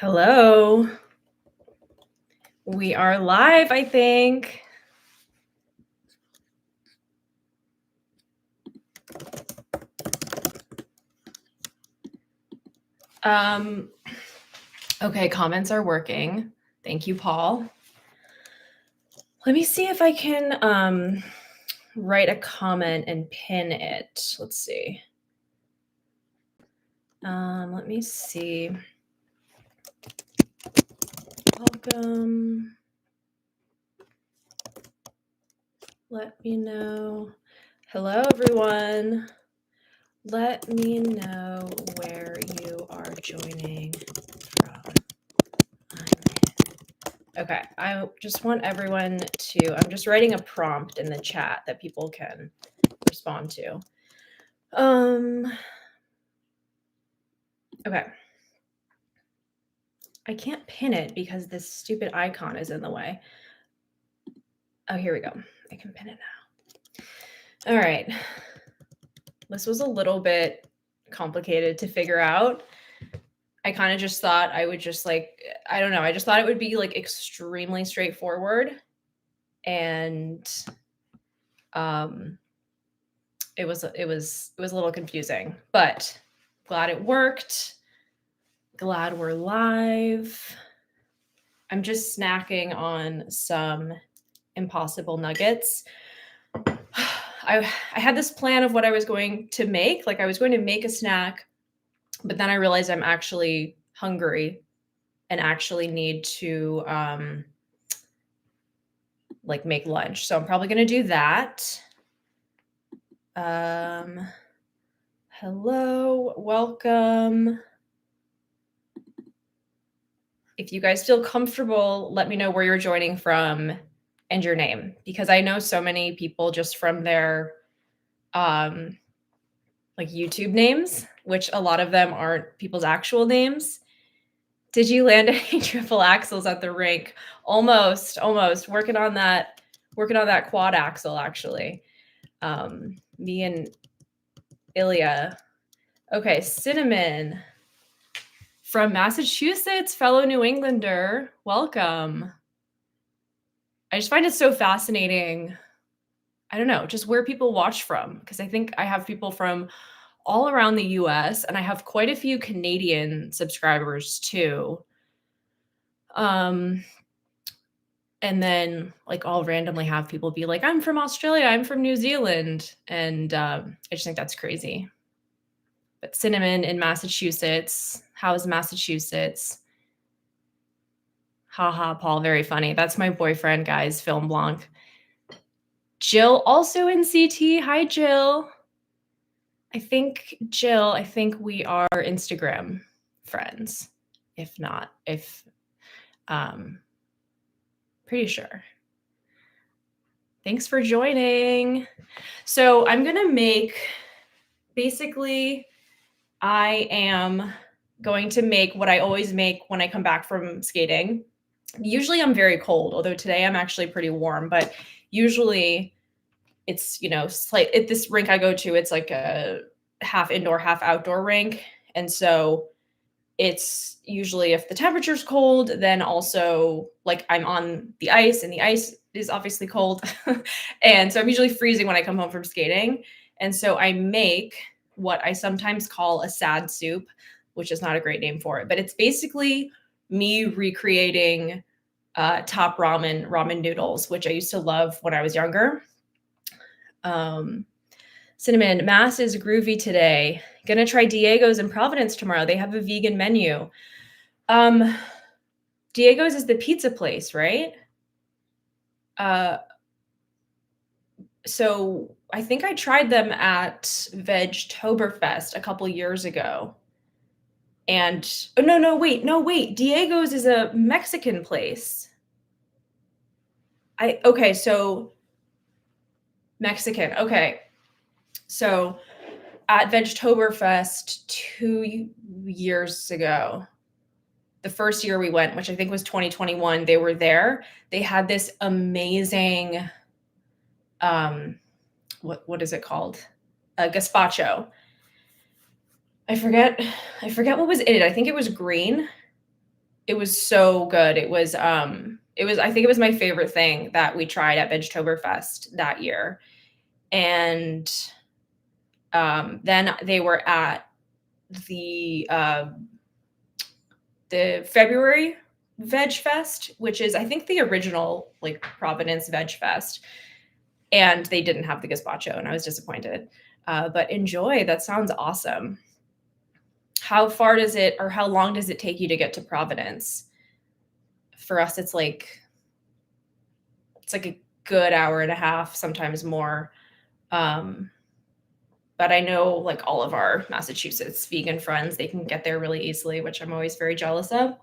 Hello. We are live, I think. Okay, comments are working. Thank you, Paul. Let me see if I can write a comment and pin it. Let's see. Let me see. Welcome. Let me know. Hello, everyone. Let me know where you are joining from. Okay, I just want everyone to, I'm just writing a prompt in the chat that people can respond to. Okay. I can't pin it because this stupid icon is in the way. Oh, here we go. I can pin it now. All right. This was a little bit complicated to figure out. I kind of just thought I would just I don't know. I just thought it would be like extremely straightforward. And it was a little confusing, but glad it worked. Glad we're live. I'm just snacking on some Impossible nuggets. I had this plan of what I was going to make. Like I was going to make a snack, but then I realized I'm actually hungry and actually need to make lunch. So I'm probably going to do that. Hello, welcome. If you guys feel comfortable, let me know where you're joining from and your name, because I know so many people just from their YouTube names, which a lot of them aren't people's actual names. Did you land any triple axles at the rink? Almost working on that quad axle actually. Me and Ilya. Okay, Cinnamon from Massachusetts, fellow New Englander. Welcome. I just find it so fascinating. I don't know, just where people watch from, because I think I have people from all around the US and I have quite a few Canadian subscribers too. And then I'll randomly have people be like, I'm from Australia, I'm from New Zealand. And I just think that's crazy. But Cinnamon in Massachusetts. How's Massachusetts? Haha, Paul, very funny. That's my boyfriend, guys, Film Blanc. Jill, also in CT. Hi, Jill. I think we are Instagram friends. If not, pretty sure. Thanks for joining. So I'm going to make, basically, I am going to make what I always make when I come back from skating. Usually I'm very cold, although today I'm actually pretty warm, but usually it's, at this rink I go to, it's like a half indoor, half outdoor rink. And so it's usually, if the temperature's cold, then also I'm on the ice and the ice is obviously cold. And so I'm usually freezing when I come home from skating. And so I make what I sometimes call a sad soup, which is not a great name for it, but it's basically me recreating top ramen noodles, which I used to love when I was younger. Cinnamon, Mass is groovy today. Gonna try Diego's in Providence tomorrow. They have a vegan menu. Diego's is the pizza place, right? So I think I tried them at Vegtoberfest a couple years ago. And no, wait. Diego's is a Mexican place. So Mexican. Okay. So at Vegtoberfest 2 years ago, the first year we went, which I think was 2021, they were there. They had this amazing, what is it called? Gazpacho. I forget what was in it. I think it was green. It was so good. I think it was my favorite thing that we tried at Vegetoberfest that year. And then they were at the the February Veg Fest, which is I think the original like Providence Veg Fest, and they didn't have the gazpacho, and I was disappointed. But enjoy. That sounds awesome. How far does it, or how long does it take you to get to Providence? For us, it's like a good hour and a half, sometimes more. But I know like all of our Massachusetts vegan friends, they can get there really easily, which I'm always very jealous of.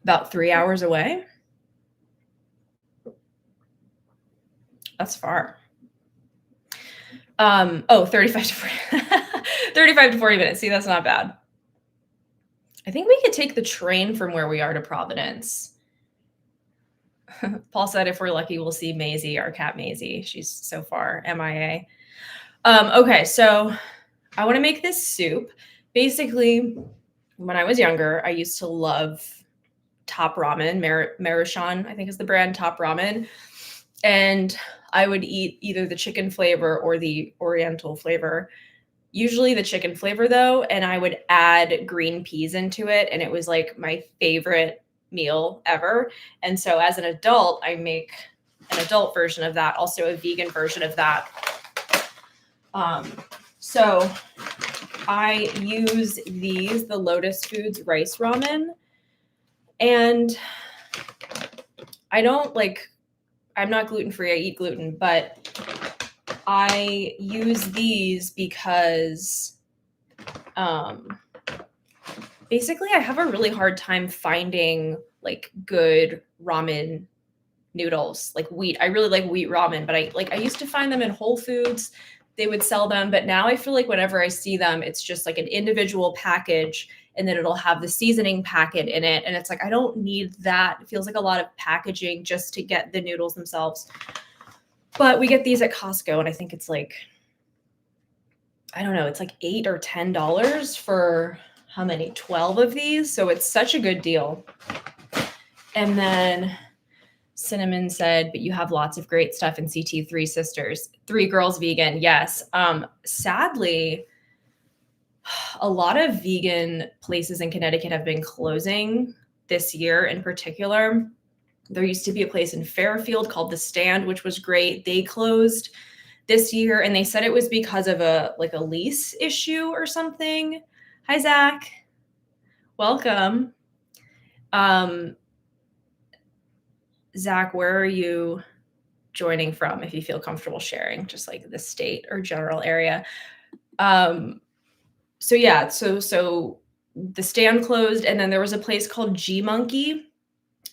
About 3 hours away. That's far. 35 to 40, 35 to 40 minutes. See, that's not bad. I think we could take the train from where we are to Providence. Paul said if we're lucky, we'll see Maisie, our cat Maisie. She's so far MIA. Okay, so I want to make this soup. Basically, when I was younger, I used to love Top Ramen. Maruchan, I think is the brand, Top Ramen. And I would eat either the chicken flavor or the oriental flavor. Usually the chicken flavor though, and I would add green peas into it, and it was like my favorite meal ever. And so as an adult, I make an adult version of that, also a vegan version of that. So I use the Lotus Foods rice ramen, and I'm not gluten-free, I eat gluten, but I use these because basically I have a really hard time finding like good ramen noodles, like wheat. I really like wheat ramen, but I used to find them in Whole Foods. They would sell them, but now I feel like whenever I see them, it's just like an individual package, and then it'll have the seasoning packet in it. And it's like, I don't need that. It feels like a lot of packaging just to get the noodles themselves. But we get these at Costco, and I think it's like, I don't know, it's like $8 or $10 for how many? 12 of these. So it's such a good deal. And then Cinnamon said, but you have lots of great stuff in CT, Three Sisters, Three Girls Vegan. Yes. Sadly, a lot of vegan places in Connecticut have been closing this year in particular. There used to be a place in Fairfield called The Stand, which was great. They closed this year, and they said it was because of a lease issue or something. Hi, Zach. Welcome. Zach, where are you joining from, if you feel comfortable sharing, just like the state or general area? So yeah, so The Stand closed, and then there was a place called G Monkey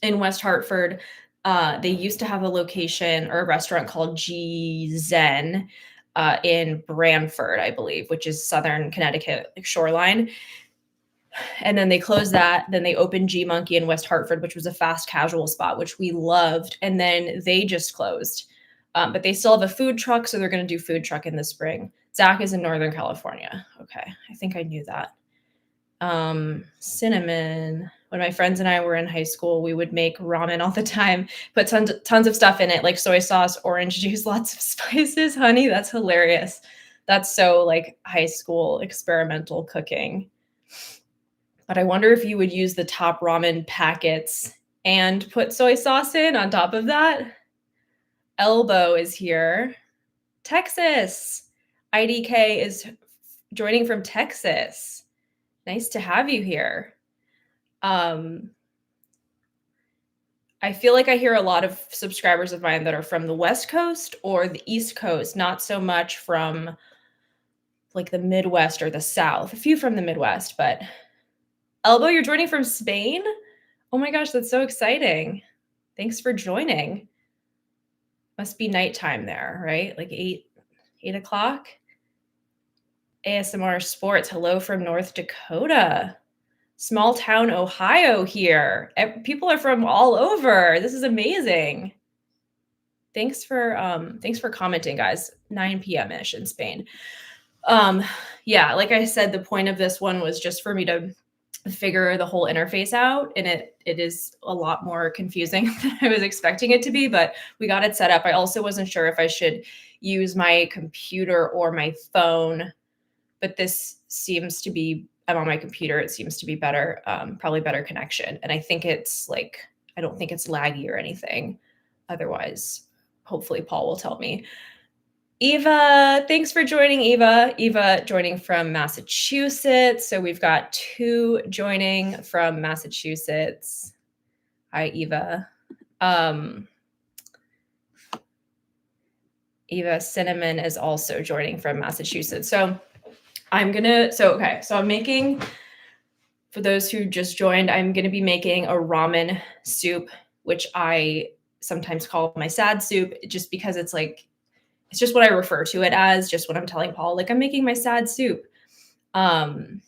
in West Hartford. They used to have a location or a restaurant called G Zen in Branford, I believe, which is Southern Connecticut, like shoreline. And then they closed that. Then they opened G Monkey in West Hartford, which was a fast casual spot, which we loved. And then they just closed. But they still have a food truck, so they're going to do food truck in the spring. Zach is in Northern California. Okay, I think I knew that. Cinnamon. When my friends and I were in high school, we would make ramen all the time, put tons of stuff in it, like soy sauce, orange juice, lots of spices, honey. That's hilarious. That's so like high school experimental cooking. But I wonder if you would use the Top Ramen packets and put soy sauce in on top of that. Elbow is here. Texas. IDK is joining from Texas. Nice to have you here. I feel like I hear a lot of subscribers of mine that are from the West Coast or the East Coast, not so much from like the Midwest or the South. A few from the Midwest, but Elbow, you're joining from Spain? Oh my gosh, that's so exciting. Thanks for joining. Must be nighttime there, right? Like 8 o'clock. ASMR Sports, hello from North Dakota. Small town Ohio here. People are from all over. This is amazing. Thanks for commenting, guys. 9 p.m. ish in Spain. Um, yeah, like I said, the point of this one was just for me to figure the whole interface out, and it is a lot more confusing than I was expecting it to be, but we got it set up. I also wasn't sure if I should use my computer or my phone, but this seems to be, I'm on my computer. It seems to be better, probably better connection. And I think it's like, I don't think it's laggy or anything. Otherwise, hopefully Paul will tell me. Eva, thanks for joining, Eva. Eva joining from Massachusetts. So we've got 2 joining from Massachusetts. Hi, Eva. Eva Cinnamon is also joining from Massachusetts. So I'm making, for those who just joined, I'm gonna be making a ramen soup, which I sometimes call my sad soup, just because it's like, it's just what I refer to it as, just when I'm telling Paul, like, I'm making my sad soup. I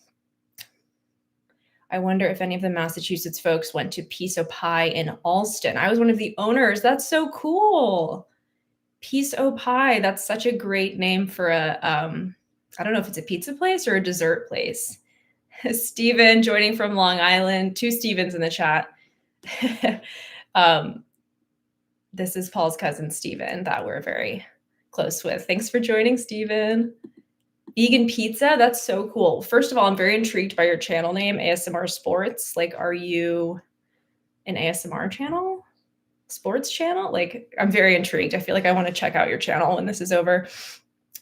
wonder if any of the Massachusetts folks went to Piece o' Pie in Alston. I was one of the owners. That's so cool. Piece o' Pie. That's such a great name for a, I don't know if it's a pizza place or a dessert place. Steven joining from Long Island. 2 Stevens in the chat. This is Paul's cousin, Steven, that we're very close with. Thanks for joining, Steven. Vegan pizza, that's so cool. First of all, I'm very intrigued by your channel name, ASMR Sports. Like, are you an ASMR channel? Sports channel? Like, I'm very intrigued. I feel like I want to check out your channel when this is over.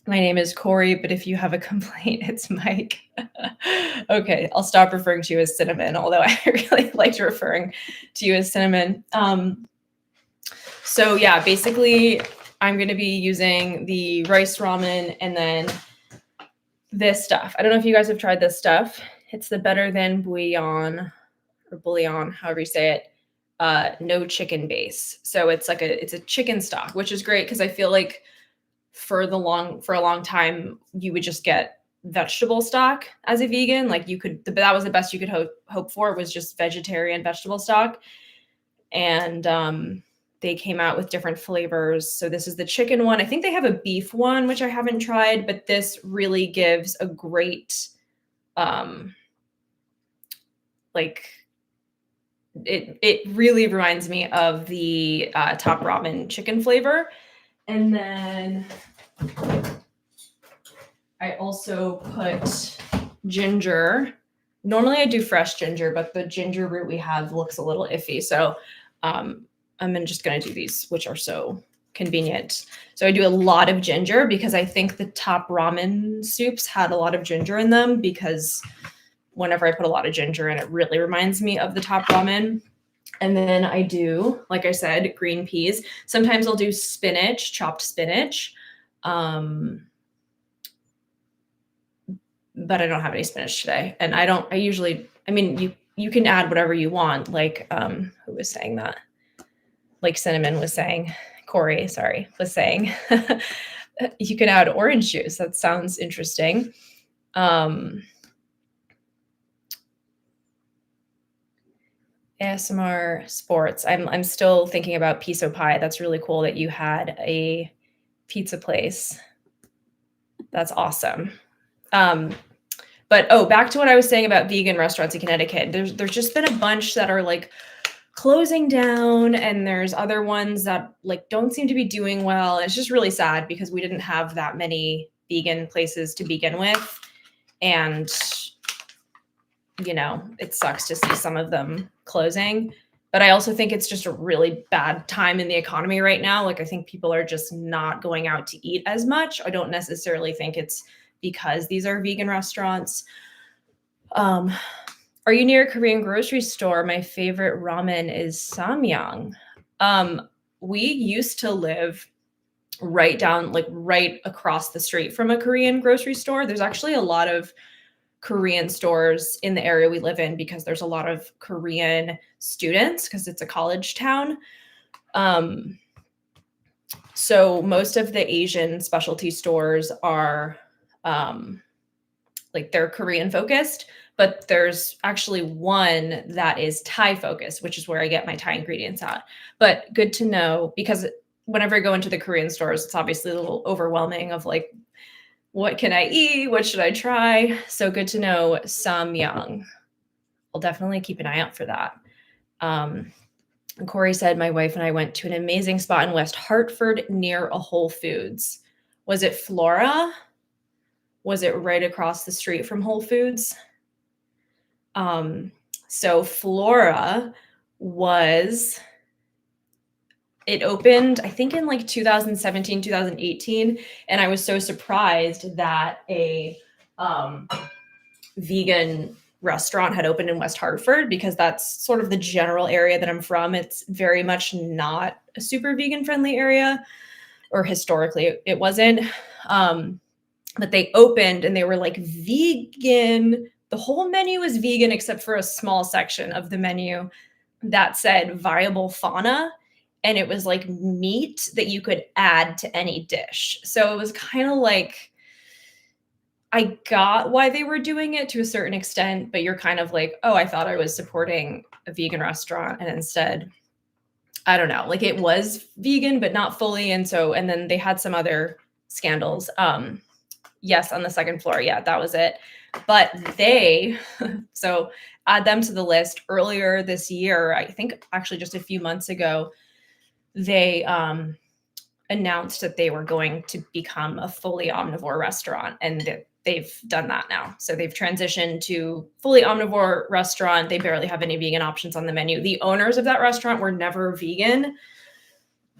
My name is Corey, but if you have a complaint, it's Mike. Okay, I'll stop referring to you as Cinnamon, although I really liked referring to you as Cinnamon. So yeah, basically, I'm going to be using the rice ramen and then this stuff. I don't know if you guys have tried this stuff. It's the Better Than Bouillon, or bouillon, however you say it. No chicken base. So it's like it's a chicken stock, which is great because I feel like for a long time you would just get vegetable stock as a vegan. Like that was the best you could hope for, was just vegetarian vegetable stock. And they came out with different flavors. So this is the chicken one. I think they have a beef one, which I haven't tried, but this really gives a great, like, it really reminds me of the Top Ramen chicken flavor. And then I also put ginger. Normally I do fresh ginger, but the ginger root we have looks a little iffy. So I'm just going to do these, which are so convenient. So I do a lot of ginger because I think the Top Ramen soups had a lot of ginger in them, because whenever I put a lot of ginger in, it really reminds me of the Top Ramen. And then I do, like I said, green peas. Sometimes I'll do spinach, chopped spinach. But I don't have any spinach today. And you can add whatever you want. Like, who was saying that? Like Cinnamon was saying, Corey, sorry, was saying, you can add orange juice. That sounds interesting. ASMR Sports. I'm still thinking about Piece o' Pie. That's really cool that you had a pizza place. That's awesome. But back to what I was saying about vegan restaurants in Connecticut. There's just been a bunch that are like closing down, and there's other ones that like don't seem to be doing well. It's just really sad because we didn't have that many vegan places to begin with. And it sucks to see some of them closing. But I also think it's just a really bad time in the economy right now. Like, I think people are just not going out to eat as much. I don't necessarily think it's because these are vegan restaurants. Are you near a Korean grocery store? My favorite ramen is Samyang. We used to live right across the street from a Korean grocery store. There's actually a lot of Korean stores in the area we live in because there's a lot of Korean students because it's a college town. So most of the Asian specialty stores are they're Korean focused, but there's actually one that is Thai focused, which is where I get my Thai ingredients at. But good to know, because whenever I go into the Korean stores, it's obviously a little overwhelming of like what can I eat? What should I try? So good to know Samyang. I'll definitely keep an eye out for that. And Corey said, my wife and I went to an amazing spot in West Hartford near a Whole Foods. Was it Flora? Was it right across the street from Whole Foods? So Flora was, it opened, I think in like 2017, 2018. And I was so surprised that a vegan restaurant had opened in West Hartford, because that's sort of the general area that I'm from. It's very much not a super vegan friendly area, or historically it wasn't. But they opened and they were like vegan. The whole menu was vegan except for a small section of the menu that said viable fauna. And it was like meat that you could add to any dish. So it was kind of like, I got why they were doing it to a certain extent, but you're kind of like, oh, I thought I was supporting a vegan restaurant. And instead, I don't know, like it was vegan, but not fully. And then they had some other scandals. Yes, on the second floor. Yeah, that was it. But so add them to the list. Earlier this year, I think actually just a few months ago, they announced that they were going to become a fully omnivore restaurant, and they've done that now. So they've transitioned to fully omnivore restaurant. They barely have any vegan options on the menu. The owners of that restaurant were never vegan,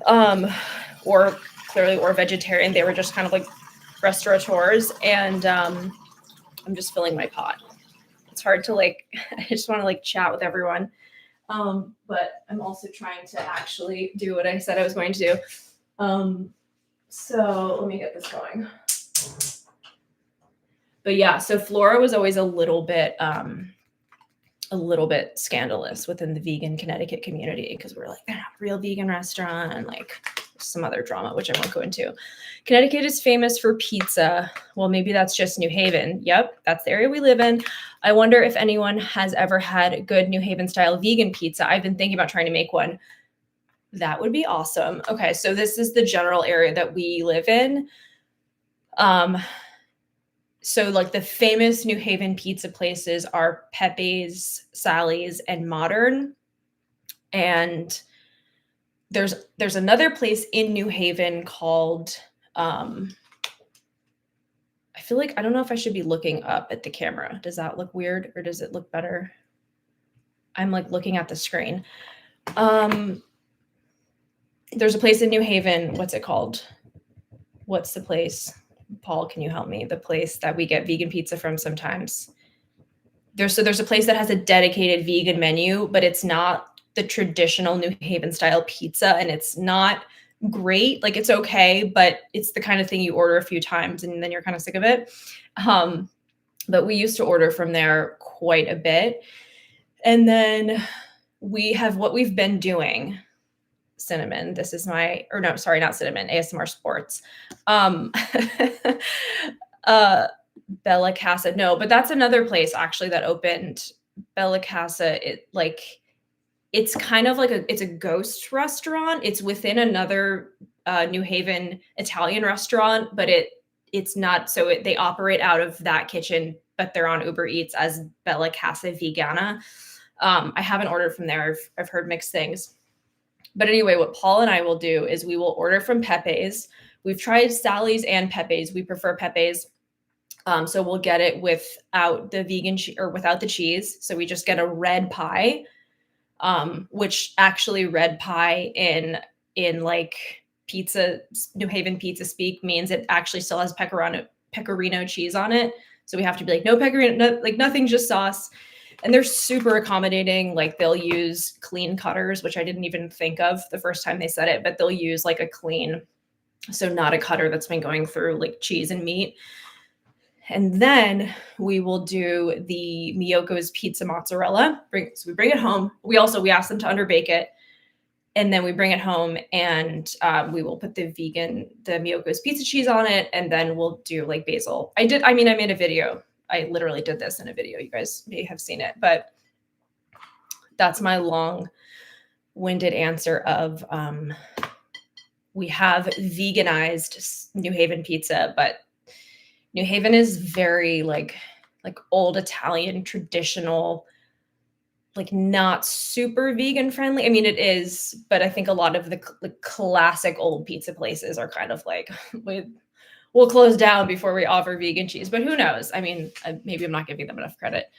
or vegetarian. They were just kind of like restaurateurs. And I'm just filling my pot. It's hard to I just want to chat with everyone. But I'm also trying to actually do what I said I was going to do. So let me get this going. But yeah, so Flora was always a little bit scandalous within the vegan Connecticut community, because we're like, they're not a real vegan restaurant, and some other drama, which I won't go into. Connecticut is famous for pizza. Well, maybe that's just New Haven. Yep, that's the area we live in. I wonder if anyone has ever had good New Haven style vegan pizza. I've been thinking about trying to make one. That would be awesome. Okay, so this is the general area that we live in. So the famous New Haven pizza places are Pepe's, Sally's, and Modern. And there's another place in New Haven called, I feel like, I don't know if I should be looking up at the camera. Does that look weird, or does it look better? I'm looking at the screen. There's a place in New Haven. What's it called? What's the place? Paul, can you help me? The place that we get vegan pizza from sometimes. There's a place that has a dedicated vegan menu, but it's not the traditional New Haven style pizza, and it's not great. It's okay, but it's the kind of thing you order a few times and then you're kind of sick of it. But we used to order from there quite a bit. And then we have what we've been doing. Cinnamon. This is not Cinnamon, ASMR Sports. Bella Casa. No, but that's another place actually that opened. Bella Casa. It's kind of it's a ghost restaurant. It's within another New Haven Italian restaurant, but it's not. So they operate out of that kitchen, but they're on Uber Eats as Bella Casa Vegana. I haven't ordered from there. I've heard mixed things. But anyway, what Paul and I will do is we will order from Pepe's. We've tried Sally's and Pepe's. We prefer Pepe's. So we'll get it without the vegan or without the cheese. So we just get a red pie, which actually red pie in pizza, New Haven pizza speak, means it actually still has pecorino cheese on it. So we have to be no pecorino, nothing, just sauce. And they're super accommodating. They'll use clean cutters, which I didn't even think of the first time they said it, but they'll use a clean, so not a cutter that's been going through cheese and meat. And then we will do the Miyoko's pizza mozzarella. So we bring it home. We ask them to underbake it. And then we bring it home, and we will put the Miyoko's pizza cheese on it. And then we'll do basil. I made a video. I literally did this in a video. You guys may have seen it, but that's my long-winded answer of we have veganized New Haven pizza, but New Haven is very like old Italian, traditional, like not super vegan friendly. I mean, it is, but I think a lot of the classic old pizza places are kind of like, we'll close down before we offer vegan cheese, but who knows? I mean, maybe I'm not giving them enough credit.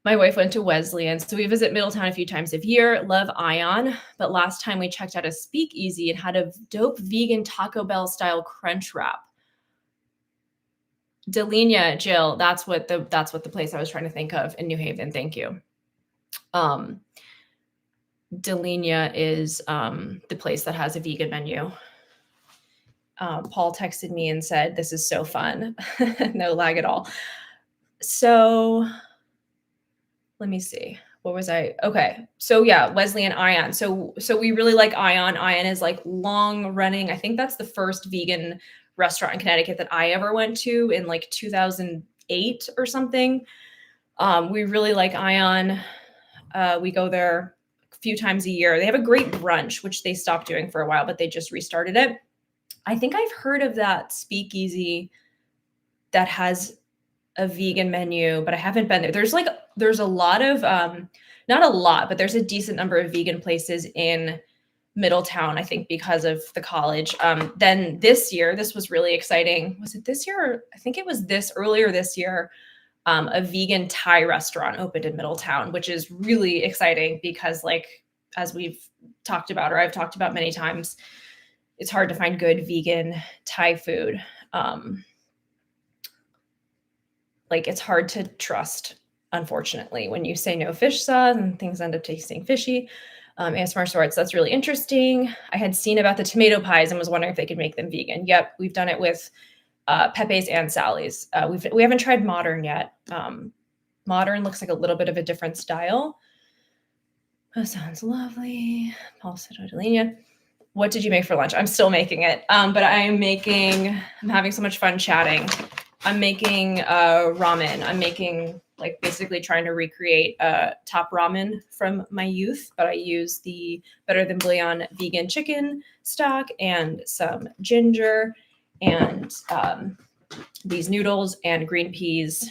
My wife went to Wesleyan, so we visit Middletown a few times a year. Love Ion, but last time we checked out a speakeasy and had a dope vegan Taco Bell style crunch wrap. Delenia, Jill, that's what the place I was trying to think of in New Haven. Thank you. Delenia is the place that has a vegan menu. Paul texted me and said, "This is so fun." No lag at all. So let me see. What was I? Okay. So yeah, Wesleyan Ion. So we really like Ion. Ion is like long running. I think that's the first vegan restaurant in Connecticut that I ever went to in like 2008 or something. We really like Ion. We go there a few times a year. They have a great brunch, which they stopped doing for a while, but they just restarted it. I think I've heard of that speakeasy that has a vegan menu, but I haven't been there. There's a lot of not a lot, but there's a decent number of vegan places in Middletown, I think, because of the college. Then this year, this was really exciting. Was it this year? Or I think it was earlier this year. A vegan Thai restaurant opened in Middletown, which is really exciting because, like, as we've talked about, or I've talked about many times, it's hard to find good vegan Thai food. Like, it's hard to trust, unfortunately, when you say no fish sauce and things end up tasting fishy. ASMR Swords, that's really interesting. I had seen about the tomato pies and was wondering if they could make them vegan. Yep, we've done it with Pepe's and Sally's. We haven't tried Modern yet. Modern looks like a little bit of a different style. Oh, sounds lovely. Paul said, Odelina. What did you make for lunch? I'm still making it, but I'm having so much fun chatting. I'm making ramen. I'm making, like, basically trying to recreate top ramen from my youth, but I use the Better Than Bouillon vegan chicken stock and some ginger and these noodles and green peas,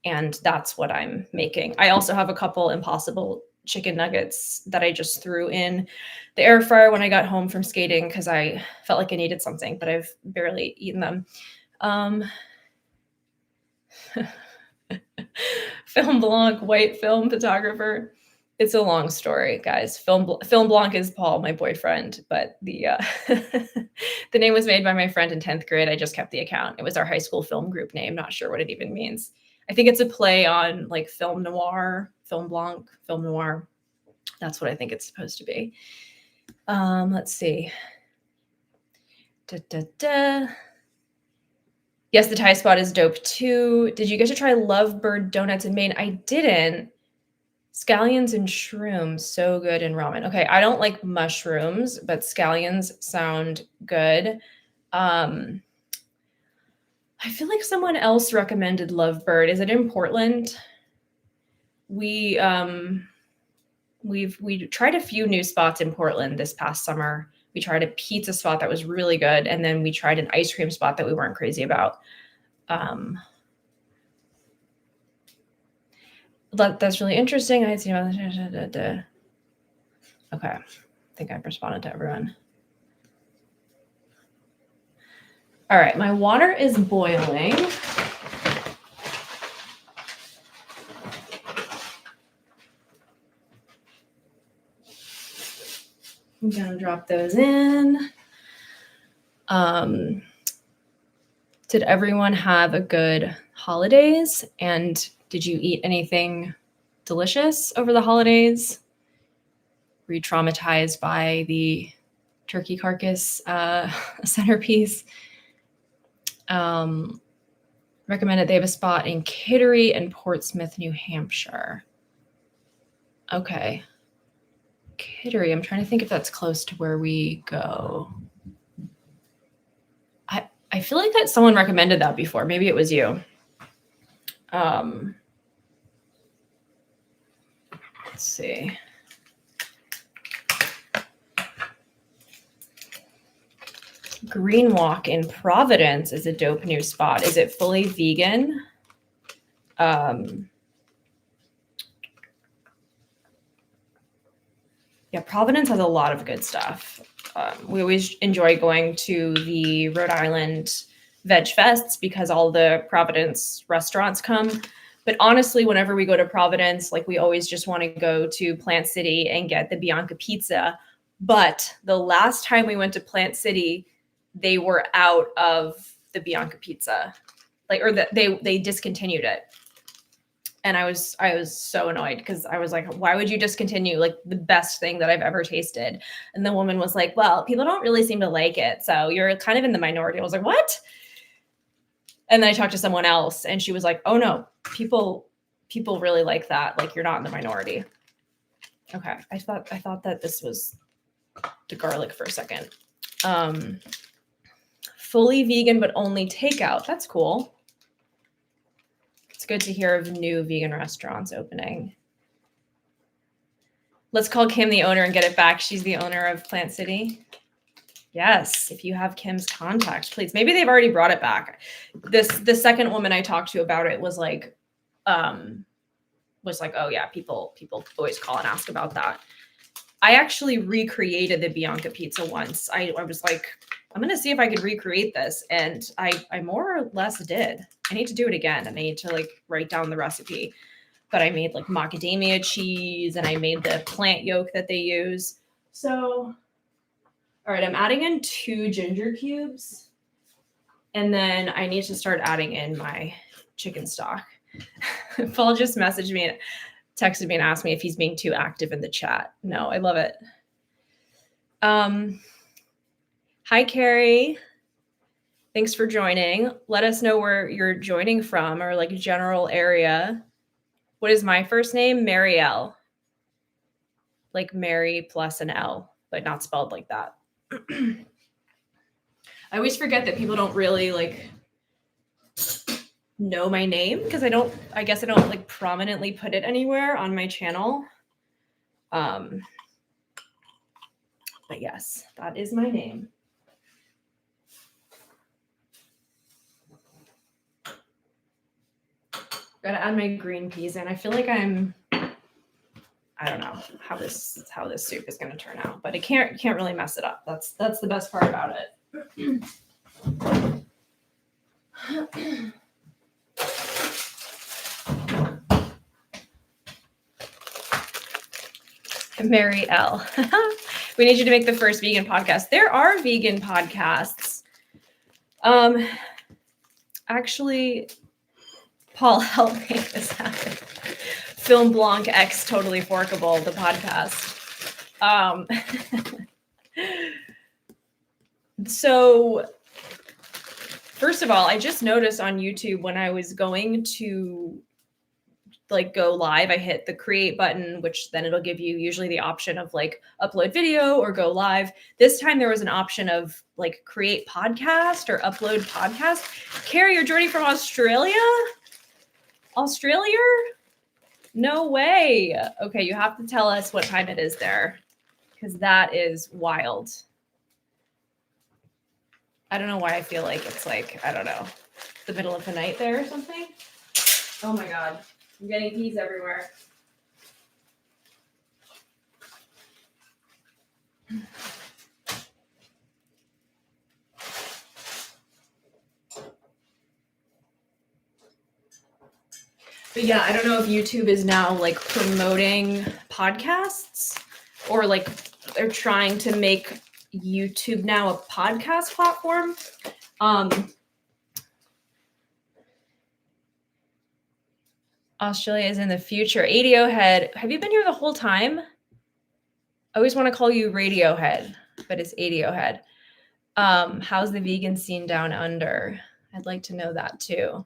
and that's what I'm making. I also have a couple Impossible chicken nuggets that I just threw in the air fryer when I got home from skating because I felt like I needed something, but I've barely eaten them. Film Blanc, white film photographer. It's a long story, guys. Film Blanc is Paul, my boyfriend, but the the name was made by my friend in 10th grade. I just kept the account. It was our high school film group name. Not sure what it even means. I think it's a play on like film noir, film blanc, film noir. That's what I think it's supposed to be. Let's see. Yes, the Thai spot is dope too. Did you get to try Lovebird donuts in Maine? I didn't. Scallions and shrooms, so good in ramen. Okay, I don't like mushrooms, but scallions sound good. I feel like someone else recommended Lovebird. Is it in Portland? We tried a few new spots in Portland this past summer. We tried a pizza spot that was really good, and then we tried an ice cream spot that we weren't crazy about. That's really interesting. I see. Okay, I think I've responded to everyone. All right, my water is boiling. I'm gonna drop those in. Did everyone have a good holidays? And did you eat anything delicious over the holidays? Were you traumatized by the turkey carcass centerpiece? Recommended they have a spot in Kittery and Portsmouth, New Hampshire. Okay. Kittery, I'm trying to think if that's close to where we go. I feel like that someone recommended that before. Maybe it was you. Let's see. Green Walk in Providence is a dope new spot. Is it fully vegan? Yeah, Providence has a lot of good stuff. We always enjoy going to the Rhode Island Veg Fests because all the Providence restaurants come. But honestly, whenever we go to Providence, like we always just want to go to Plant City and get the Bianca pizza. But the last time we went to Plant City, they were out of the Bianca pizza, they discontinued it. And I was so annoyed because I was like, why would you discontinue like the best thing that I've ever tasted? And the woman was like, well, people don't really seem to like it, so you're kind of in the minority. I was like, what? And then I talked to someone else and she was like, oh no, people really like that. Like, you're not in the minority. Okay. I thought that this was the garlic for a second. Fully vegan, but only takeout. That's cool. It's good to hear of new vegan restaurants opening. Let's call Kim the owner and get it back. She's the owner of Plant City. Yes, if you have Kim's contact, please. Maybe they've already brought it back. The second woman I talked to about it was like, oh yeah, people always call and ask about that. I actually recreated the Bianca pizza once. I was like, I'm gonna see if I could recreate this, and I more or less did. I need to do it again, and I need to like write down the recipe. But I made like macadamia cheese, and I made the plant yolk that they use. So, all right, I'm adding in 2 ginger cubes, and then I need to start adding in my chicken stock. Paul just messaged me and texted me and asked me if he's being too active in the chat. No, I love it. Hi, Carrie. Thanks for joining. Let us know where you're joining from or like general area. What is my first name? Marielle. Like Mary plus an L, but not spelled like that. I always forget that people don't really like know my name because I guess I don't like prominently put it anywhere on my channel. But yes, that is my name. Gotta add my green peas in. I feel like I don't know how this soup is gonna turn out, but it can't really mess it up. That's the best part about it. Mary L. We need you to make the first vegan podcast. There are vegan podcasts. Actually, Paul, help make this happen. Film Blanc X Totally Forkable, the podcast. So first of all, I just noticed on YouTube when I was going to like go live, I hit the create button, which then it'll give you usually the option of like upload video or go live. This time there was an option of like create podcast or upload podcast. Carrie, you're joining from Australia? Australia? No way. Okay, you have to tell us what time it is there because that is wild. I don't know why I feel like it's like, I don't know, the middle of the night there or something. Oh my God. I'm getting peas everywhere. But yeah, I don't know if YouTube is now like promoting podcasts or like they're trying to make YouTube now a podcast platform. Australia is in the future. Radiohead. Have you been here the whole time? I always want to call you Radiohead, but it's Radiohead. How's the vegan scene down under? I'd like to know that too.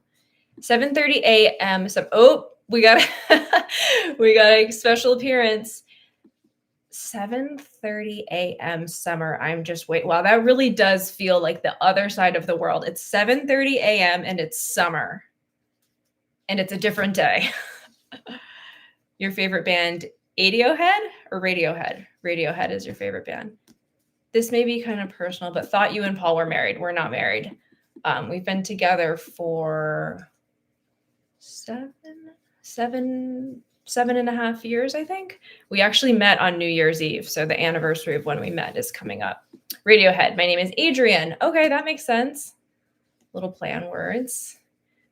7:30 a.m. We got a special appearance. 7:30 a.m. summer. Wow, that really does feel like the other side of the world. It's 7:30 a.m. and it's summer. And it's a different day. Your favorite band, Radiohead or Radiohead? Radiohead is your favorite band. this may be kind of personal, but thought you and Paul were married. We're not married. We've been together for 7.5 years, I think. We actually met on New Year's Eve. So the anniversary of when we met is coming up. Radiohead. My name is Adrian. Okay, that makes sense. Little play on words.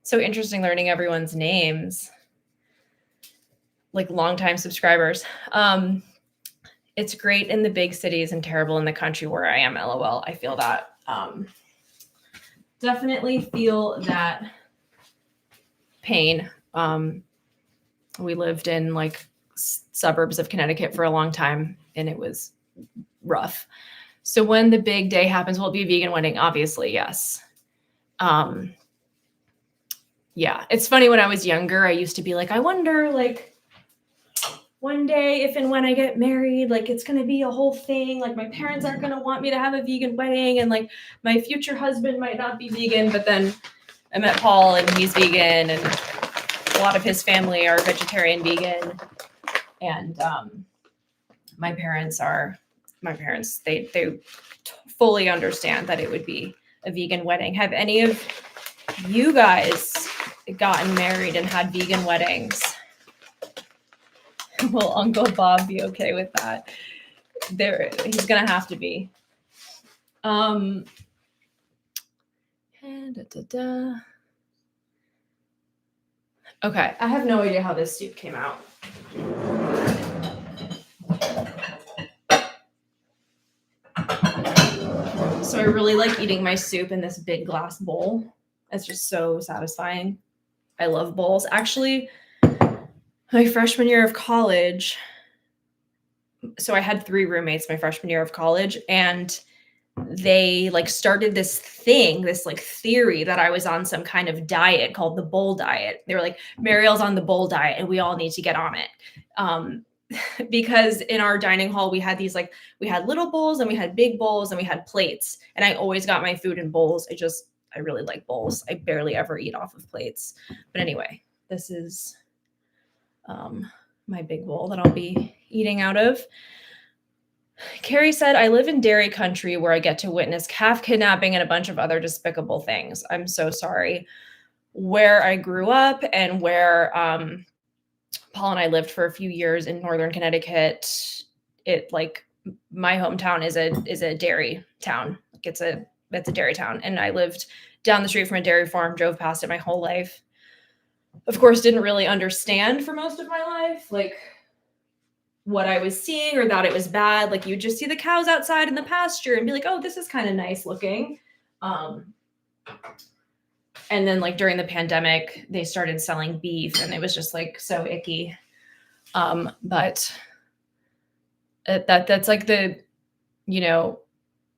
So interesting learning everyone's names. Like longtime subscribers. It's great in the big cities and terrible in the country where I am. LOL. I feel that. Definitely feel that pain. We lived in like suburbs of Connecticut for a long time, and it was rough. So when the big day happens, will it be a vegan wedding? Obviously, yes. Yeah, it's funny. When I was younger, I used to be like, I wonder, like, one day if and when I get married, like it's going to be a whole thing. Like my parents aren't going to want me to have a vegan wedding, and like my future husband might not be vegan. But then I met Paul and he's vegan, and a lot of his family are vegetarian, vegan. And my parents, they fully understand that it would be a vegan wedding. Have any of you guys gotten married and had vegan weddings? Will Uncle Bob be okay with that? He's gonna have to be. Okay, I have no idea how this soup came out. So I really like eating my soup in this big glass bowl. It's just so satisfying. I love bowls. Actually, my freshman year of college, so I had 3 roommates my freshman year of college, and they like started this thing, this like theory that I was on some kind of diet called the bowl diet. They were like, Mariel's on the bowl diet and we all need to get on it. Because in our dining hall, we had these, like, we had little bowls and we had big bowls and we had plates. And I always got my food in bowls. I really like bowls. I barely ever eat off of plates. But anyway, this is my big bowl that I'll be eating out of. Carrie said, I live in dairy country where I get to witness calf kidnapping and a bunch of other despicable things. I'm so sorry. Where I grew up and where Paul and I lived for a few years in northern Connecticut, my hometown is a dairy town. Like it's a dairy town. And I lived down the street from a dairy farm, drove past it my whole life. Of course, didn't really understand for most of my life, like what I was seeing or that it was bad. Like you just see the cows outside in the pasture and be like, oh, this is kind of nice looking. And then like during the pandemic, they started selling beef and it was just like so icky. But that's like the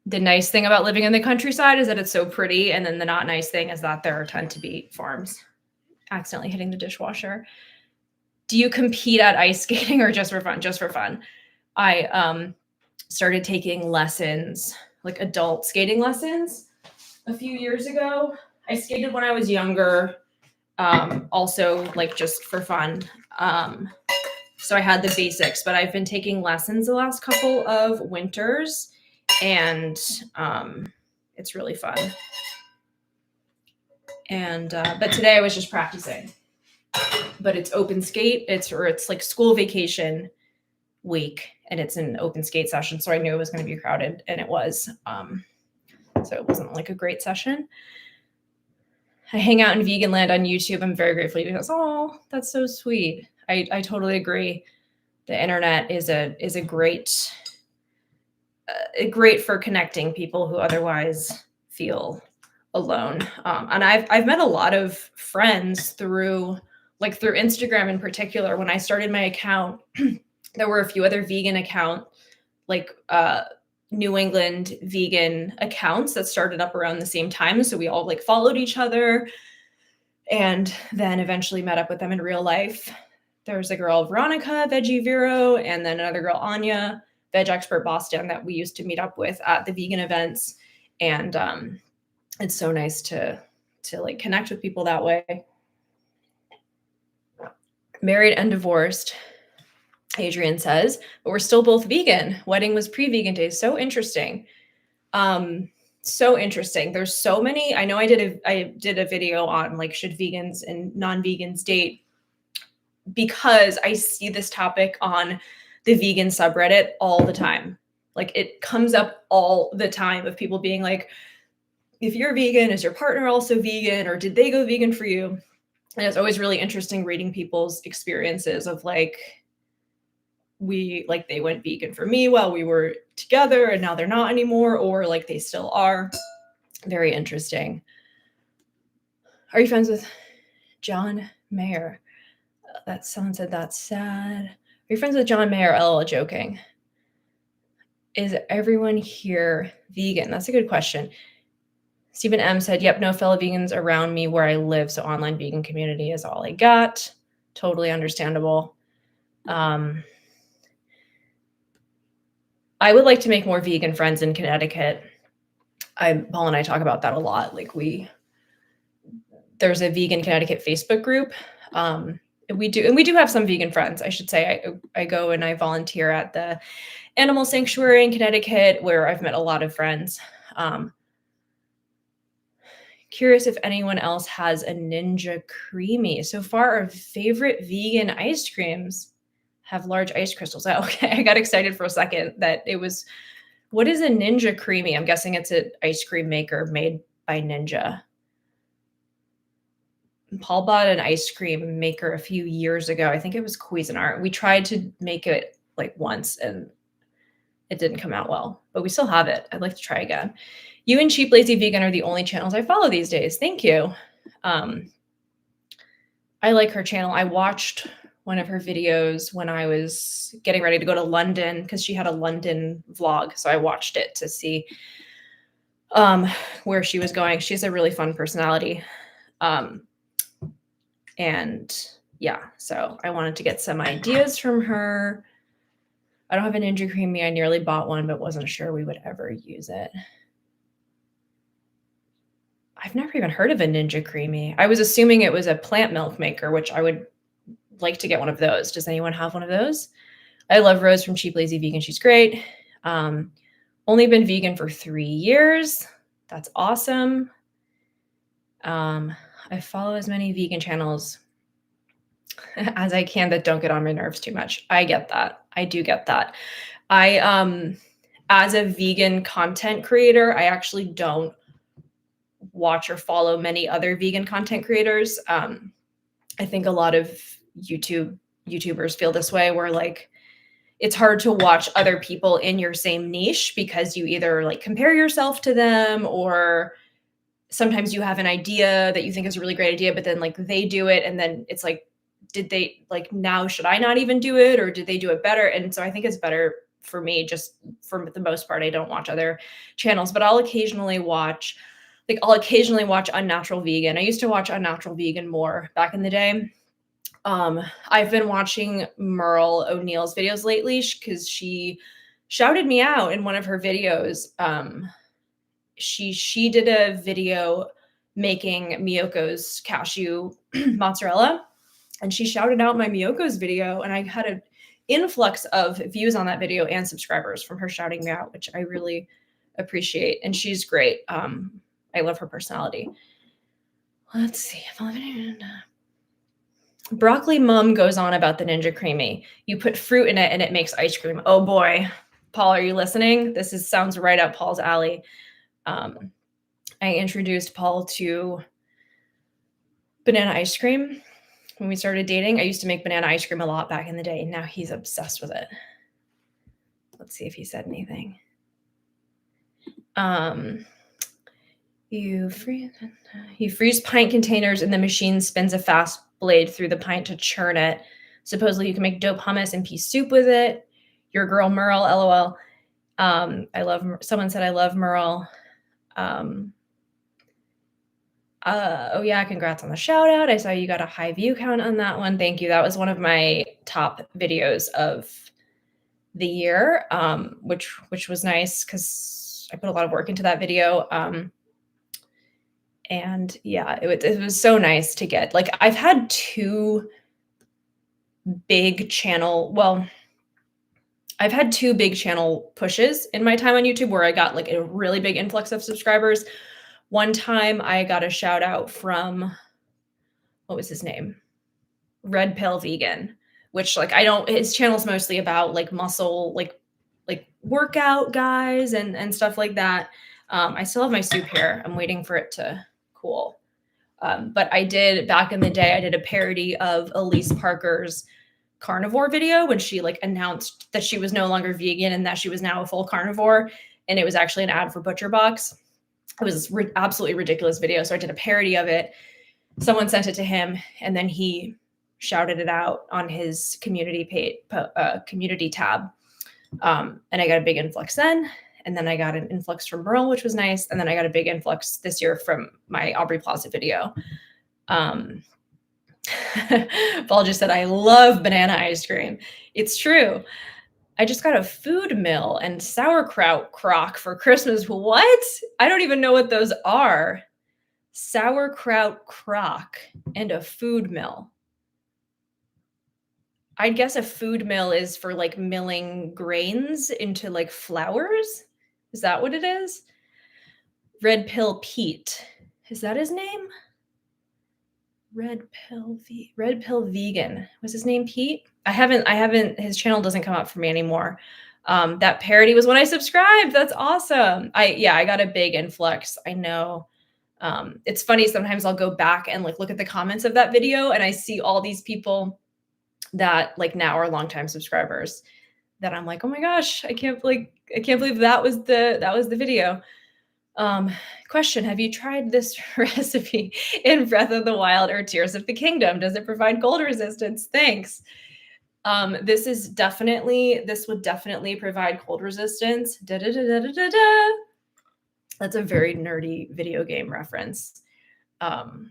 nice thing about living in the countryside is that it's so pretty. And then the not nice thing is that there tend to be farms. Accidentally hitting the dishwasher. Do you compete at ice skating or just for fun? Just for fun. I started taking lessons, like adult skating lessons, a few years ago. I skated when I was younger, also like just for fun. So I had the basics, but I've been taking lessons the last couple of winters, and it's really fun. And but today I was just practicing. But it's open skate. It's like school vacation week, and it's an open skate session. So I knew it was going to be crowded, and it was. So it wasn't like a great session. I hang out in vegan land on YouTube. I'm very grateful because, oh, that's so sweet. I totally agree. The internet is a great for connecting people who otherwise feel alone. And I've met a lot of friends through Instagram in particular. When I started my account, there were a few other vegan account, like New England vegan accounts that started up around the same time. So we all like followed each other and then eventually met up with them in real life. There's a girl, Veronica, Veggie Vero, and then another girl, Anya, Veg Expert Boston, that we used to meet up with at the vegan events. And it's so nice to like connect with people that way. Married and divorced, Adrian says, but we're still both vegan. Wedding was pre-vegan days. So interesting. So interesting. There's so many. I know I did a video on like should vegans and non-vegans date, because I see this topic on the vegan subreddit all the time. Like it comes up all the time of people being like, if you're vegan, is your partner also vegan, or did they go vegan for you? And it's always really interesting reading people's experiences of like, they went vegan for me while we were together and now they're not anymore, or like they still are. Very interesting. Are you friends with John Mayer? That someone said that's sad. Are you friends with John Mayer? LOL, joking. Is everyone here vegan? That's a good question. Stephen M said, yep, no fellow vegans around me where I live, so online vegan community is all I got. Totally understandable. I would like to make more vegan friends in Connecticut. Paul and I talk about that a lot. Like there's a vegan Connecticut Facebook group. We do have some vegan friends, I should say. I go and I volunteer at the animal sanctuary in Connecticut, where I've met a lot of friends. Curious if anyone else has a Ninja Creamy. So far, our favorite vegan ice creams have large ice crystals. Oh, okay, I got excited for a second that it was, what is a Ninja Creamy? I'm guessing it's an ice cream maker made by Ninja. Paul bought an ice cream maker a few years ago. I think it was Cuisinart. We tried to make it like once and it didn't come out well, but we still have it. I'd like to try again. You and Cheap Lazy Vegan are the only channels I follow these days. Thank you. I like her channel. I watched one of her videos when I was getting ready to go to London because she had a London vlog. So I watched it to see where she was going. She has a really fun personality. And yeah, so I wanted to get some ideas from her. I don't have a Ninja Creamy. I nearly bought one, but wasn't sure we would ever use it. I've never even heard of a Ninja Creamy. I was assuming it was a plant milk maker, which I would like to get one of those. Does anyone have one of those? I love Rose from Cheap Lazy Vegan. She's great. Only been vegan for 3 years. That's awesome. I follow as many vegan channels as I can that don't get on my nerves too much. I get that. I do get that. As a vegan content creator, I actually don't watch or follow many other vegan content creators. I think a lot of YouTubers feel this way, where like it's hard to watch other people in your same niche because you either like compare yourself to them, or sometimes you have an idea that you think is a really great idea, but then like they do it and then it's like, did they like, now should I not even do it, or did they do it better? And so I think it's better for me, just for the most part, I don't watch other channels, but I'll occasionally watch Unnatural Vegan. I used to watch Unnatural Vegan more back in the day. I've been watching Merle O'Neill's videos lately because she shouted me out in one of her videos. She did a video making Miyoko's cashew mozzarella, and she shouted out my Miyoko's video, and I had an influx of views on that video and subscribers from her shouting me out, which I really appreciate. And she's great. I love her personality. Let's see. Broccoli Mum goes on about the Ninja Creamy. You put fruit in it and it makes ice cream. Oh boy. Paul, are you listening? Sounds right up Paul's alley. I introduced Paul to banana ice cream when we started dating. I used to make banana ice cream a lot back in the day, and now he's obsessed with it. Let's see if he said anything. You freeze pint containers and the machine spins a fast blade through the pint to churn it. Supposedly you can make dope hummus and pea soup with it. Your girl Merle, LOL. Someone said I love Merle. Oh yeah, congrats on the shout out. I saw you got a high view count on that one. Thank you. That was one of my top videos of the year, which was nice because I put a lot of work into that video. And yeah, it was so nice to get, like, I've had 2 big channel, well, I've had 2 big channel pushes in my time on YouTube where I got, like, a really big influx of subscribers. One time I got a shout out from what was his name? Red Pill Vegan, which, like, I don't his channel's mostly about, like, muscle, like, workout guys and stuff like that. I still have my soup here. I'm waiting for it to cool. But I did back in the day, I did a parody of Elise Parker's carnivore video when she like announced that she was no longer vegan and that she was now a full carnivore. And it was actually an ad for Butcher Box. It was absolutely ridiculous video. So I did a parody of it. Someone sent it to him, and then he shouted it out on his community page, community tab. And I got a big influx then. And then I got an influx from Merle, which was nice. And then I got a big influx this year from my Aubrey Plaza video. Paul just said, I love banana ice cream. It's true. I just got a food mill and sauerkraut crock for Christmas. What? I don't even know what those are. Sauerkraut crock and a food mill. I guess a food mill is for like milling grains into like flours. Is that what it is? Red Pill Pete. Is that his name? Red Pill Vegan. Was his name Pete? I haven't, his channel doesn't come up for me anymore. That parody was when I subscribed. That's awesome. I got a big influx. I know. It's funny. Sometimes I'll go back and like look at the comments of that video and I see all these people that like now are longtime subscribers that I'm like, oh my gosh, I can't believe that was the video. Question, have you tried this recipe in Breath of the Wild or Tears of the Kingdom? Does it provide cold resistance? Thanks. This would definitely provide cold resistance. Da, da, da, da, da, da, da. That's a very nerdy video game reference from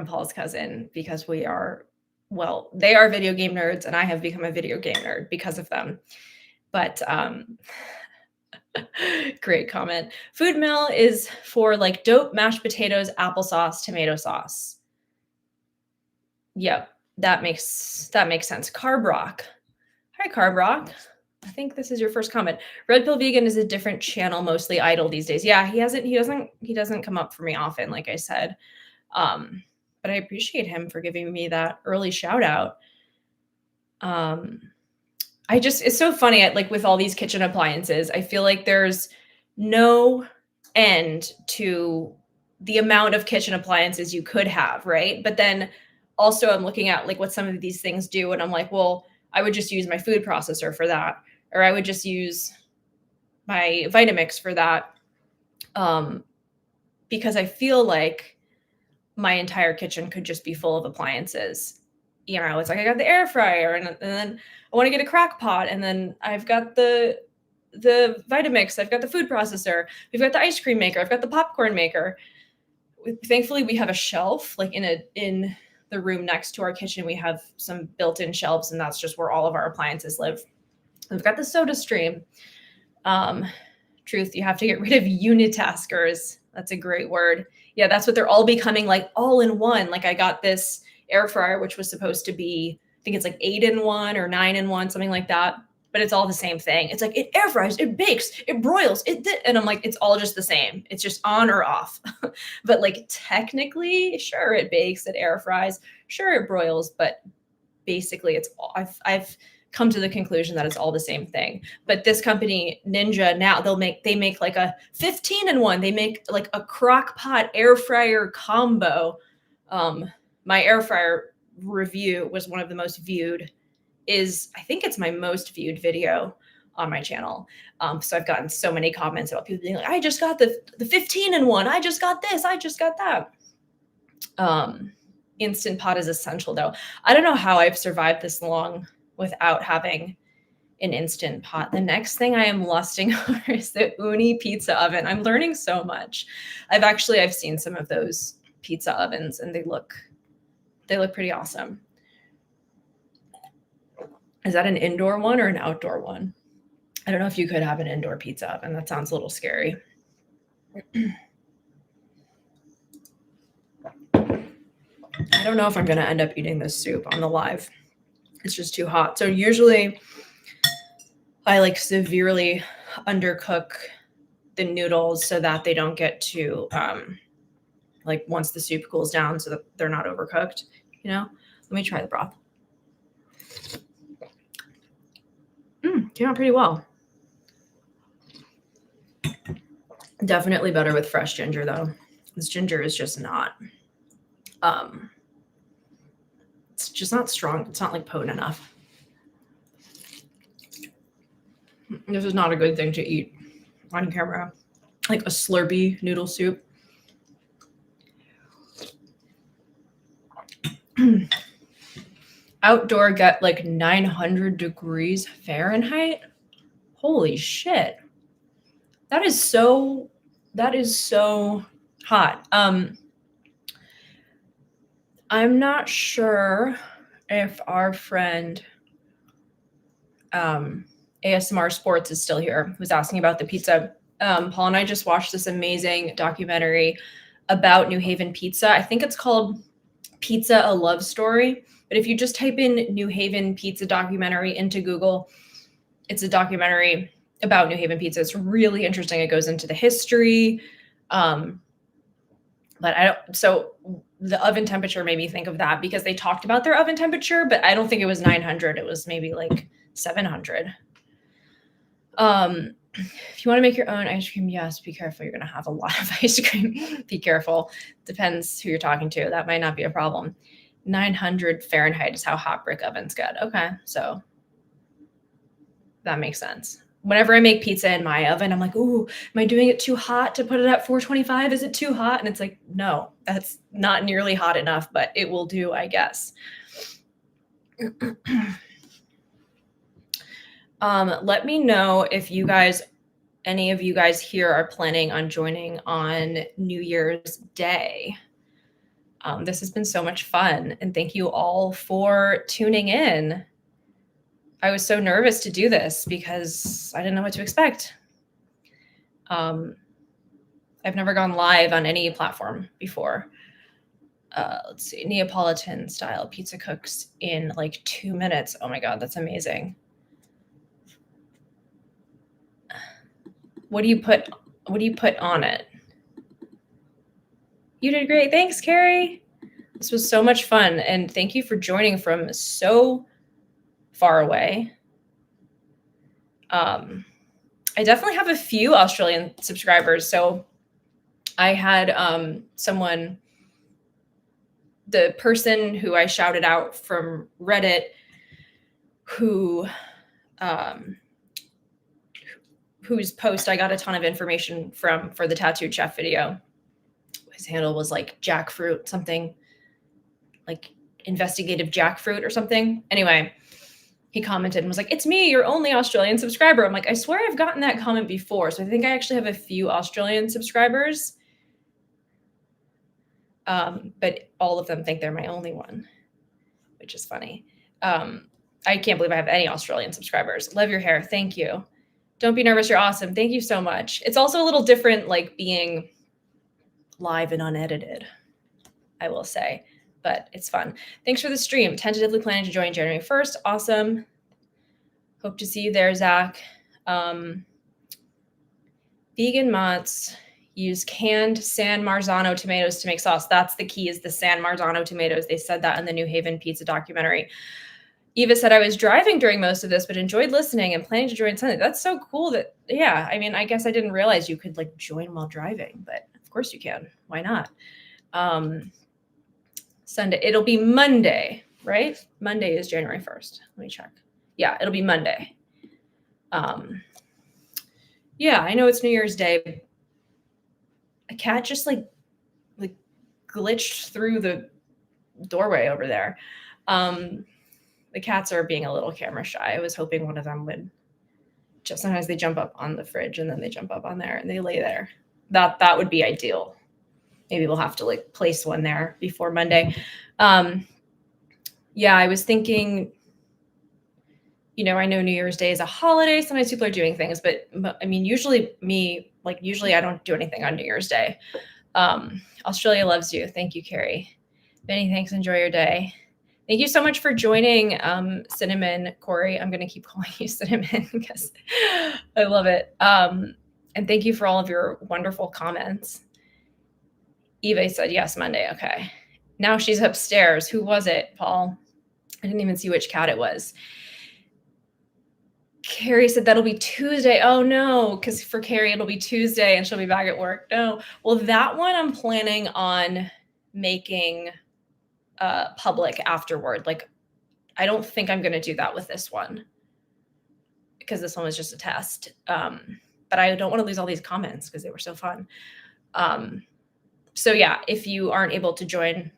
Paul's cousin, because they are video game nerds and I have become a video game nerd because of them. But great comment. Food mill is for like dope mashed potatoes, applesauce, tomato sauce. Yep, that makes sense. Carb Rock. Hi, Carb Rock. I think this is your first comment. Red Pill Vegan is a different channel, mostly idle these days. Yeah, he doesn't come up for me often, like I said. But I appreciate him for giving me that early shout out. It's so funny like with all these kitchen appliances, I feel like there's no end to the amount of kitchen appliances you could have, right? But then also I'm looking at like what some of these things do and I'm like, well, I would just use my food processor for that, or I would just use my Vitamix for that. Because I feel like my entire kitchen could just be full of appliances. You know, it's like I got the air fryer and then I want to get a crock pot, and then I've got the Vitamix, I've got the food processor, we've got the ice cream maker, I've got the popcorn maker. Thankfully, we have a shelf like in the room next to our kitchen. We have some built-in shelves, and that's just where all of our appliances live. We've got the Soda Stream. Truth, you have to get rid of unitaskers. That's a great word. Yeah, that's what they're all becoming, like all in one. Like I got this air fryer, which was supposed to be, I think it's like 8-in-1 or 9-in-1, something like that. But it's all the same thing. It's like it air fries, it bakes, it broils, and I'm like, it's all just the same. It's just on or off. But like technically, sure, it bakes, it air fries, sure, it broils, but basically it's all, I've come to the conclusion that it's all the same thing. But this company, Ninja, now they make like a 15-in-1. They make like a crock pot air fryer combo. My air fryer review was one of the most viewed. I think it's my most viewed video on my channel. So I've gotten so many comments about people being like, I just got the 15-in-1. I just got this. I just got that. Instant Pot is essential though. I don't know how I've survived this long without having an Instant Pot. The next thing I am lusting over is the Uni pizza oven. I'm learning so much. I've seen some of those pizza ovens and they look pretty awesome. Is that an indoor one or an outdoor one? I don't know if you could have an indoor pizza oven. That sounds a little scary. I don't know if I'm going to end up eating this soup on the live. It's just too hot. So usually I like severely undercook the noodles so that they don't get too like once the soup cools down so that they're not overcooked, you know? Let me try the broth. Came out pretty well. Definitely better with fresh ginger though. This ginger is just not it's just not strong. It's not like potent enough. This is not a good thing to eat on camera. Like a slurpy noodle soup. Outdoor get like 900 degrees Fahrenheit. Holy shit. That is so hot. I'm not sure if our friend ASMR Sports is still here, who's asking about the pizza. Paul and I just watched this amazing documentary about New Haven pizza. I think it's called Pizza, a Love Story. But if you just type in New Haven pizza documentary into Google, it's a documentary about New Haven pizza. It's really interesting. It goes into the history. But so the oven temperature made me think of that because they talked about their oven temperature, but I don't think it was 900. It was maybe like 700. If you want to make your own ice cream, yes, be careful. You're going to have a lot of ice cream. Be careful. Depends who you're talking to. That might not be a problem. 900 Fahrenheit is how hot brick ovens get. Okay, so that makes sense. Whenever I make pizza in my oven, I'm like, ooh, am I doing it too hot to put it at 425? Is it too hot? And it's like, no, that's not nearly hot enough, but it will do, I guess. Let me know if any of you guys here are planning on joining on New Year's Day. This has been so much fun, and thank you all for tuning in. I was so nervous to do this because I didn't know what to expect. I've never gone live on any platform before. Let's see, Neapolitan style pizza cooks in like 2 minutes. Oh my God, that's amazing. What do you put on it? You did great. Thanks, Carrie. This was so much fun. And thank you for joining from so far away. I definitely have a few Australian subscribers. So I had someone, the person who I shouted out from Reddit, whose post I got a ton of information from for the Tattooed Chef video. His handle was like jackfruit, something like investigative jackfruit or something. Anyway, he commented and was like, "It's me, your only Australian subscriber." I'm like, I swear I've gotten that comment before. So I think I actually have a few Australian subscribers. But all of them think they're my only one, which is funny. I can't believe I have any Australian subscribers. Love your hair. Thank you. Don't be nervous. You're awesome. Thank you so much. It's also a little different, like being live and unedited, I will say, but it's fun. Thanks for the stream. Tentatively planning to join January 1st. Awesome. Hope to see you there, Zach. Vegan Mott's use canned San Marzano tomatoes to make sauce. That's the key, is the San Marzano tomatoes. They said that in the New Haven pizza documentary. Eva said, I was driving during most of this, but enjoyed listening and planning to join Sunday. That's so cool that, yeah, I mean, I guess I didn't realize you could like join while driving, but of course you can. Why not? Sunday, it'll be Monday, right? Monday is January 1st. Let me check. Yeah, it'll be Monday. Yeah, I know it's New Year's Day. A cat just like glitched through the doorway over there. The cats are being a little camera shy. I was hoping one of them would just, sometimes they jump up on the fridge and then they jump up on there and they lay there. That would be ideal. Maybe we'll have to like place one there before Monday. Yeah, I was thinking, you know, I know New Year's Day is a holiday. Sometimes people are doing things, but I mean, usually I don't do anything on New Year's Day. Australia loves you. Thank you, Carrie. Benny, thanks. Enjoy your day. Thank you so much for joining, Cinnamon, Corey. I'm going to keep calling you Cinnamon because I love it. And thank you for all of your wonderful comments. Eva said, yes, Monday. Okay. Now she's upstairs. Who was it, Paul? I didn't even see which cat it was. Carrie said that'll be Tuesday. Oh no, because for Carrie it'll be Tuesday and she'll be back at work. No. Well, that one I'm planning on making public afterward. Like, I don't think I'm going to do that with this one because this one was just a test. But I don't want to lose all these comments because they were so fun. So yeah, if you aren't able to join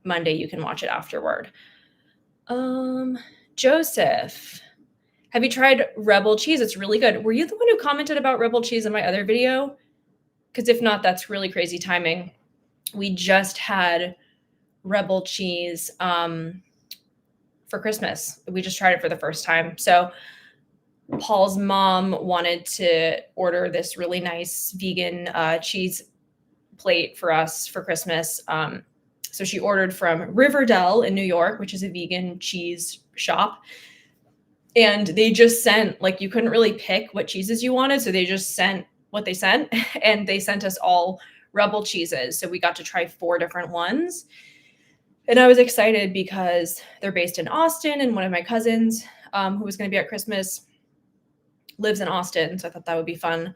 Monday, you can watch it afterward. Joseph, have you tried Rebel cheese? It's really good. Were you the one who commented about Rebel cheese in my other video? Because if not, that's really crazy timing. We just had Rebel cheese for Christmas. We just tried it for the first time. So Paul's mom wanted to order this really nice vegan cheese plate for us for Christmas. So she ordered from Riverdale in New York, which is a vegan cheese shop. And they just sent, like, you couldn't really pick what cheeses you wanted. So they just sent what they sent. And they sent us all Rebel cheeses. So we got to try 4 different ones. And I was excited because they're based in Austin. And one of my cousins who was going to be at Christmas lives in Austin. So I thought that would be fun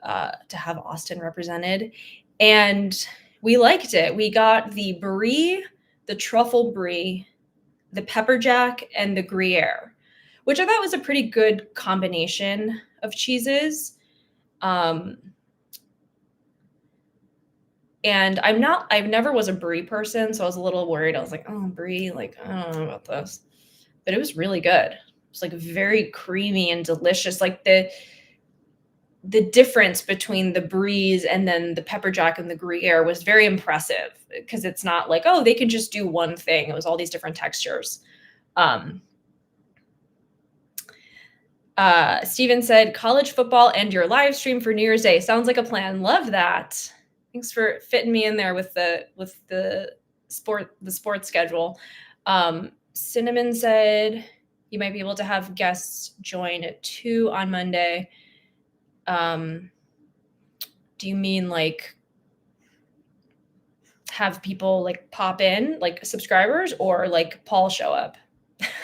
to have Austin represented. And we liked it. We got the brie, the truffle brie, the pepper jack, and the Gruyere, which I thought was a pretty good combination of cheeses. And I've never was a brie person, so I was a little worried. I was like, oh, brie, like, I don't know about this. But it was really good. It's like very creamy and delicious. Like the difference between the bries and then the pepper jack and the Gruyere was very impressive because it's not like, oh, they can just do one thing. It was all these different textures. Steven said, college football and your live stream for New Year's Day. Sounds like a plan. Love that. Thanks for fitting me in there with the sports schedule. Cinnamon said you might be able to have guests join at 2 on Monday. Do you mean like have people like pop in, like subscribers, or like Paul show up?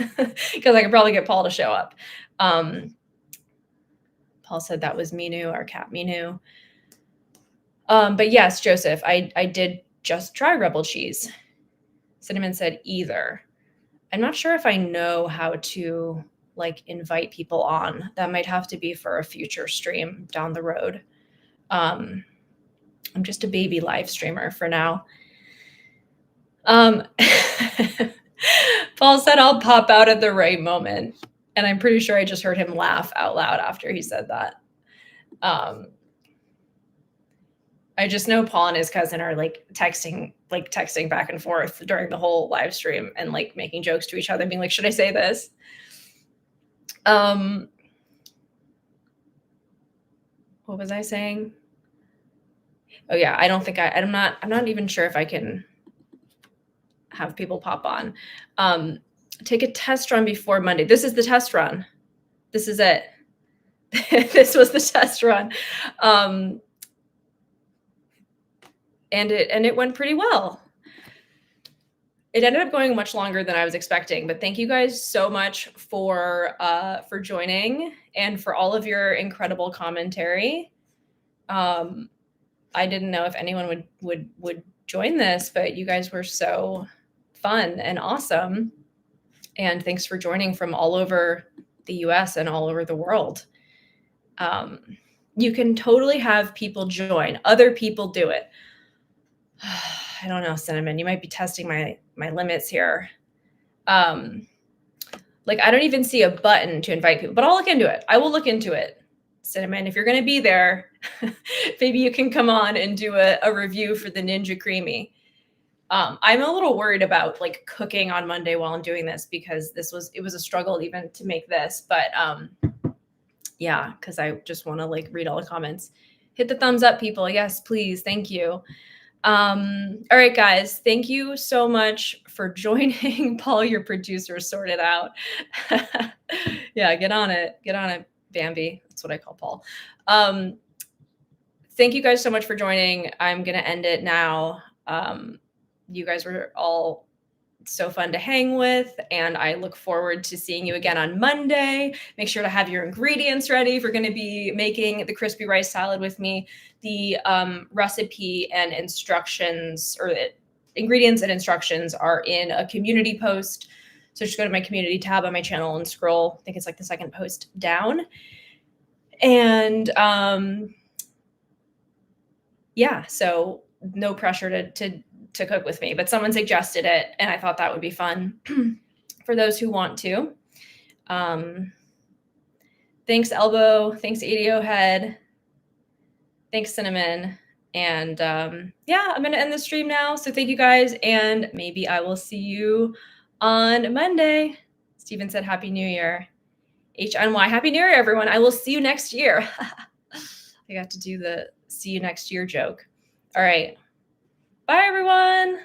Because I could probably get Paul to show up. Paul said that was Minu, our cat Minu. But yes, Joseph, I did just try Rebel cheese. Cinnamon said either. I'm not sure if I know how to like invite people on. That might have to be for a future stream down the road. I'm just a baby live streamer for now. Paul said I'll pop out at the right moment. And I'm pretty sure I just heard him laugh out loud after he said that. I just know Paul and his cousin are like texting back and forth during the whole live stream and like making jokes to each other, being like, should I say this? What was I saying? Oh yeah, I don't think I'm not even sure if I can have people pop on. Take a test run before Monday. This is the test run. This is it. This was the test run. And it went pretty well. It ended up going much longer than I was expecting, but thank you guys so much for joining and for all of your incredible commentary. I didn't know if anyone would join this, but you guys were so fun and awesome. And thanks for joining from all over the US and all over the world. You can totally have people join. Other people do it. I don't know, Cinnamon. You might be testing my limits here. Like I don't even see a button to invite people, but I'll look into it. I will look into it. Cinnamon, if you're going to be there, maybe you can come on and do a review for the Ninja Creamy. I'm a little worried about like cooking on Monday while I'm doing this because it was a struggle even to make this, but yeah, because I just want to like read all the comments. Hit the thumbs up, people. Yes, please. Thank you. All right, guys, thank you so much for for joining. Paul, your producer, sorted out. Yeah, get on it. Get on it, Bambi. That's what I call Paul. Thank you guys so much for joining. I'm going to end it now. You guys were all so fun to hang with, and I look forward to seeing you again on Monday. Make sure to have your ingredients ready if you're going to be making the crispy rice salad with me. The recipe and instructions, or the ingredients and instructions, are in a community post. So just go to my community tab on my channel and scroll. I think it's like the second post down. And yeah, so no pressure to cook with me, but someone suggested it, and I thought that would be fun for those who want to. Thanks, Elbow. Thanks, ADO Head. Thanks, Cinnamon. And yeah, I'm going to end the stream now. So thank you guys, and maybe I will see you on Monday. Steven said Happy New Year. HNY, Happy New Year, everyone. I will see you next year. I got to do the see you next year joke. All right. Bye, everyone.